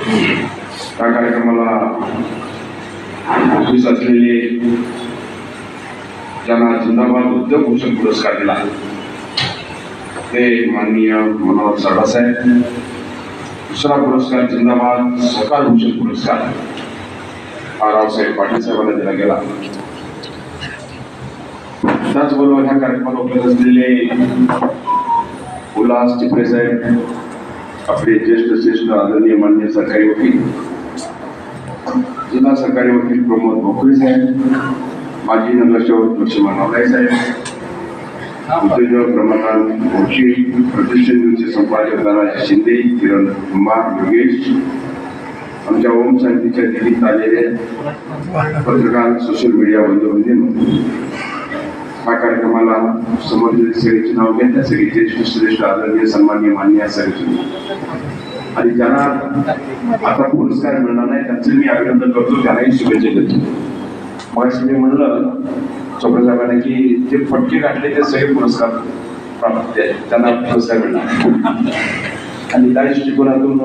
त्या कार्यक्रमाला उपस्थित असलेले ज्यांना जिंदाबाद उद्योग भूषण पुरस्कार दिला ते माननीय मनोहर सरदासाहेब. दुसरा पुरस्कार जिंदाबाद सहकार भूषण पुरस्कार हा रावसाहेब पाटील साहेबांना दिला गेला. त्याचबरोबर ह्या कार्यक्रमाला उपस्थित असलेले उल्हास टिपरे साहेब, आपले ज्येष्ठ आदरणीय माननीय सरकारी वकील, जिल्हा सरकारी वकील प्रमोद भोकरे साहेब, माजी नगरसेवक लक्ष्मण नावराय साहेब, उद्योजक रमाकांत भोशी, प्रतिष्ठित संपादक दादाजी शिंदे, किरण कुमार, योगेश, आमच्या ओम शांतीच्या दिल्लीत आलेले पत्रकार, सोशल मीडिया बंधू, या कार्यक्रमाला समोर सगळ्यांची नाव घ्या. त्या सगळी ज्येष्ठ आदरणीय सन्माननीय मान्य सगळे आणि ज्यांना आता पुरस्कार मिळणार नाही त्यांचं मी अभिनंदन करतो, त्यांनाही शुभेच्छा देतो. मग मी म्हणलं चोपडे साहेबांना की जे फटके काढले ते सगळे पुरस्कार प्राप्त आहेत, त्यांना पुरस्कार मिळणार. आणि त्या दृष्टिकोनातून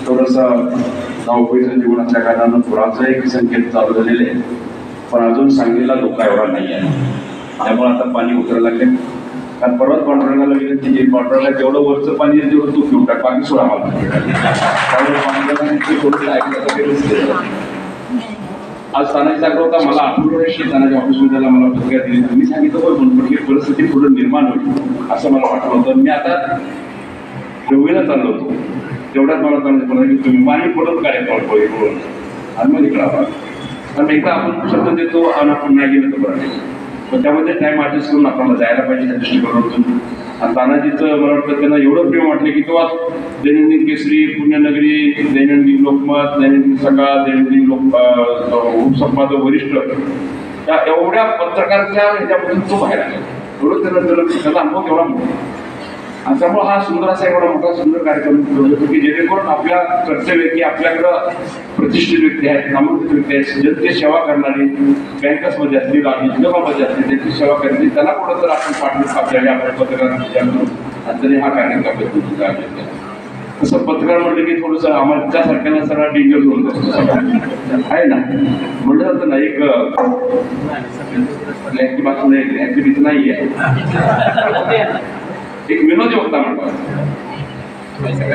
थोडंसं धावपळीचं जीवन असल्या कारणानं पुराचं एक संकेत चालू झालेले आहे, पण अजून सांगलीला धोका एवढा नाही आहे. त्यामुळे आता पाणी उतरायला लागले. कारण परत पांढरंगाला विनंती की पांढरंगा जेवढं वरचं पाणी आहे तेवढं तू घेऊन टाक, बाकी सोडा मला. त्यामुळे पांढरंगाने थोडं ऐकलं. आज स्थानाची जागा होता, मला आठवड्याशी स्थानाच्या ऑफिसमध्ये त्याला मला पत्रिका दिली. मी सांगितलं बरं पण ही परिस्थिती पुढे निर्माण होईल असं मला वाटलं होतं. मी आता रेल्वेला चाललो होतो, तेवढ्याच मला सांगितलं की तुम्ही पाणी पडत कार्यक्रम आणि मग इकडं आला. कारण एकदा आपण शब्द देतो आणि आपण नाही गेलं तर बरं नाही, पण त्यामध्ये टाईम ॲडजस्ट करून आपल्याला जायला पाहिजे त्या दृष्टिकोनातून. आणि तानाजीचं मला वाटतं त्यांना एवढं प्रेम वाटलं की तेव्हा दैनंदिन केसरी, पुण्यनगरी, दैनंदिन लोकमत, दैनंदिन सकाळ, दैनंदिन उपसंपादक वरिष्ठ, त्या एवढ्या पत्रकारांच्या ह्याच्यामधून तो बाहेर आला. एवढं त्याचा अनुभव एवढा मोठा. आणि त्यामुळे हा सुंदर असा एवढा मोठा सुंदर कार्यक्रम की जेणेकरून आपल्या कर्तव्य की आपल्याकडं प्रतिष्ठित व्यक्ती आहेत, नामांकित व्यक्ती आहेत, जनतेची सेवा करणारी, बँकर्समध्ये असतील, उद्योगामध्ये असतील, त्यांची सेवा करणारी, त्यांना कुठं तर आपण पाठवून आपल्याला आपल्या पत्रकारांना आणि तरी हा कार्यक्रम तसं पत्रकार म्हटलं की थोडंसं आम्हाला त्यासारख्याला सगळा डेंजर होऊन जातो आहे ना. म्हटलं जातं ना एक ऍक्टिव्हिटी नाही आहे, एक विनोदी वक्ता म्हणतात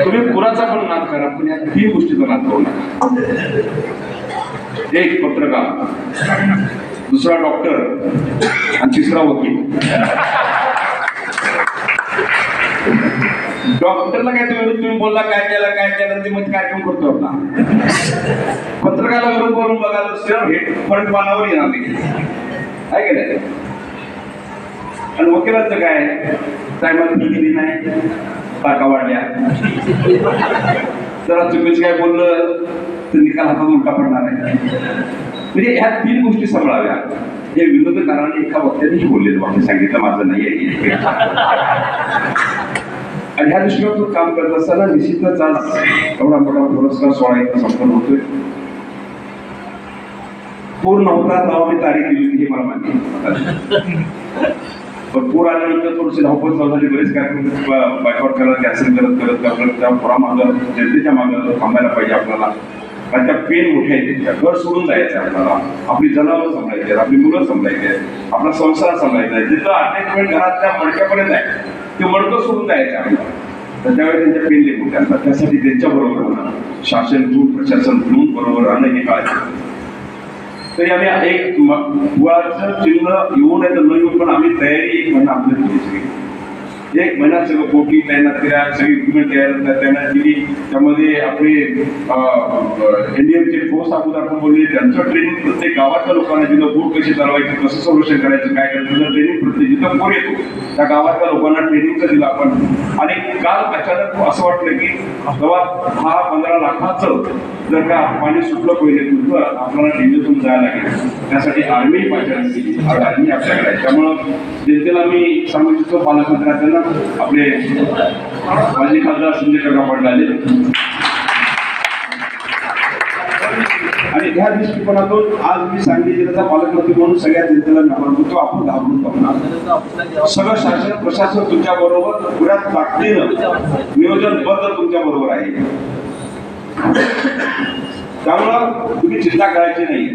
तुम्ही पुराचा पण नाद करा, पण या 3 गोष्टीचा नाद करू नका. एक पत्रकार, दुसरा डॉक्टर आणि तिसरा वकील. डॉक्टरला काय तुम्ही बोलला काय केलं ते मग कार्यक्रम करतो आपला. पत्रकाराला बरोबर बोलून बघायला हे फरक पानावर येणार नाही आहे का नाही. आणि वकिलाचं काय टायमात दिली नाही, टाका वाढल्या, जरा चुकीचं काय बोललं तर निकाल हातात उलटा पडणार आहे. म्हणजे ह्या 3 गोष्टी सांभाळाव्या. हे विनोदकाराने एका वक्त्यानेही बोललेलं बाबा सांगितलं माझं नाही आहे. आणि ह्या दृष्टीकोनातून काम करत असताना निश्चितच आज एवढा मोठा पुरस्कार सोहळा इथं संपन्न होतोय. पूर्ण होता तेव्हा मी तारीख दिली होती हे मला माहिती, पण पूर आल्यानंतर थोडीशी धावपळ चालू झाली. बरेच कार्यक्रम बायकआउट करत कॅन्सल करत त्या पुरामागं जनतेच्या मागं थांबायला पाहिजे आपल्याला. कारण त्या पेन मोठ्या आहेत, घर सोडून जायचं आपल्याला, आपली जनावरं सांभाळायची आहेत, आपली मुलं सांभाळायची आहेत, आपला संसार सांभाळायचा आहे. जिथं अटॅचमेंट घरातल्या मडक्यापर्यंत आहे ते मडकं सोडून जायचं आपल्याला. तर त्यावेळी त्यांच्या पेन लेखून त्यांना त्यासाठी त्यांच्याबरोबर होणं, शासन दूर प्रशासन दूर बरोबर राहणं हे काळायचं. तरी आम्ही एक पुराचं चिन्ह येऊ नये तर न येऊ, पण आम्ही तयारी 1 महिना आपली केली सगळी. 1 महिना सगळं बोटी तयार केल्या, सगळी इक्विपमेंट तयार केली. त्यामध्ये आपले इंडियनचे फोर्स अगोदर आपण बोलले त्यांचं ट्रेनिंग प्रत्येक गावातल्या लोकांना, जिथं बोट कशी चालवायची, कसं संरक्षण करायचं, काय करायचं ट्रेनिंग प्रत्येक जिथं पूर येतो त्या गावातल्या लोकांना ट्रेनिंगचं दिलं आपण. आणि काल अचानक असं वाटलं की तेव्हा हा 15 लाखाचं जर का पाणी सुटलं पहिले तुझं आपल्याला डेंजरतून जायला लागेल, त्यासाठी आर्मी पाठवण्यात केली. आर्मी आपल्याकडे आहे. त्यामुळं जनतेला मी सांगू इच्छितो, पालकमंत्र्यांना आपले माजी खासदार संजय काका पाटील आले आणि त्या दृष्टिकोनातून आज मी सांगली जिल्ह्याचा पालकमंत्री म्हणून सगळ्या जनतेला म्हणतो आपण घाबरून बघणार. सगळं शासन प्रशासन तुमच्या बरोबर पुऱ्या ताकदीनं नियोजनबद्ध तुमच्या बरोबर आहे. त्यामुळं तुम्ही चिंता करायची नाही.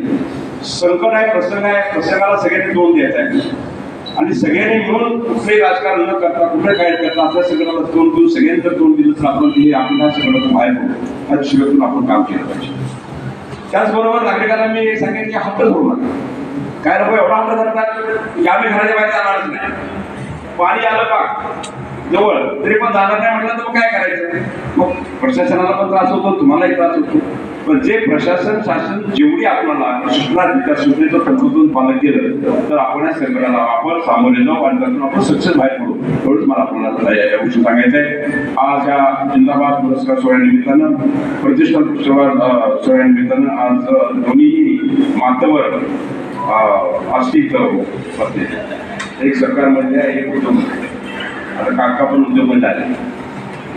संकट आहे, प्रसंग आहे, प्रसंगाला सगळ्यांनी तोंड द्यायचं आहे आणि सगळ्यांनी मिळून कुठलेही राजकारण न करता कुठे काय करता आपल्या सगळ्यांना तोंड देऊन सगळ्यांनी जर तोंड दिलं तर आपण हे आपल्या सगळ्यातून बाहेर पडू. त्या दृष्टीतून आपण काम केलं पाहिजे. त्याचबरोबर नागरिकांना मी सांगेन की हट्ट करू नका. काय लोक एवढा हट्ट करतात की आम्ही घराच्या बाहेर जाणारच नाही. पाणी आलं का जवळ तरी पण जाणार नाही म्हटलं तर मग काय करायचं. मग प्रशासनाला पण त्रास होतो, तुम्हालाही त्रास होतो. पण जे प्रशासन शासन जेवढी आपल्याला सूचना त्या सूचनेचं तंत्रज्ञान पालन केलं तर आपण या संकटाला आपण सामोरे जाऊ आणि त्यातून आपण सक्सेस बाहेर पडू. एवढंच मला आपल्याला या गोष्टी सांगायचं आहे. आज या जिंदाबाद पुरस्कार सोहळ्यानिमित्तानं प्रतिष्ठान पुरस्कार सोहळ्यानिमित्तानं आज दोन्ही माध्यमावर असतील होते. एक सरकारमध्ये आहे, एक उद्योगमध्ये. आता काका पण उद्योगमध्ये आले.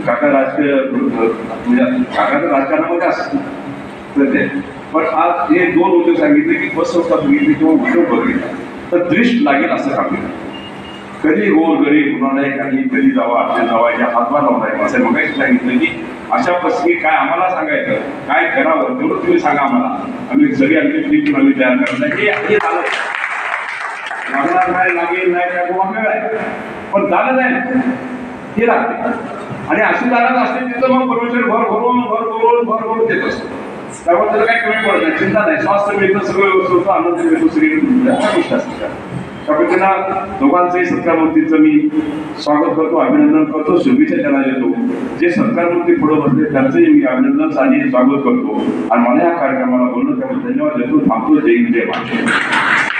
काका राजकीय म्हणजे काका तर राजकारणामध्ये असतात पण आज हे दोन उद्योग सांगितले की बस संस्था बघितली किंवा उद्योग बघितला तर दृष्ट लागेल असं काम केलं. कधी गोर गरीब कुणाला काही कधी जावा असे जावा या हातभार लावणार असं मगाशी सांगितलं की अशा प्रसंगी काय आम्हाला सांगायचं काय करावं तेवढं तुम्ही सांगा आम्हाला. आम्ही सगळी आमची टीम आम्ही तयार करणार हे झालं लागणार नाही लागेल नाही काय गोवा आहे पण झालं नाही हे लागते आणि अशी जाणार असते तिथं मग परमेश्वर भर देत असतो. त्यामुळे त्याला काही कमी पडत नाही, चिंता नाही. स्वास्थ्य मिळतं, सगळं व्यवस्थित होतं, आनंद मिळतो, सगळी अशा गोष्टी असतात. त्यामुळे त्यांना दोघांचंही सत्कारमंत्रीचं मी स्वागत करतो, अभिनंदन करतो, शुभेच्छा त्यांना देतो. जे सत्कारमंत्री पुढे बसले त्यांचंही मी अभिनंदन आणि स्वागत करतो आणि मला या कार्यक्रमाला बोलणं त्यामुळे धन्यवाद देतो. थांबतो. जय हिंद, जय महाराष्ट्र.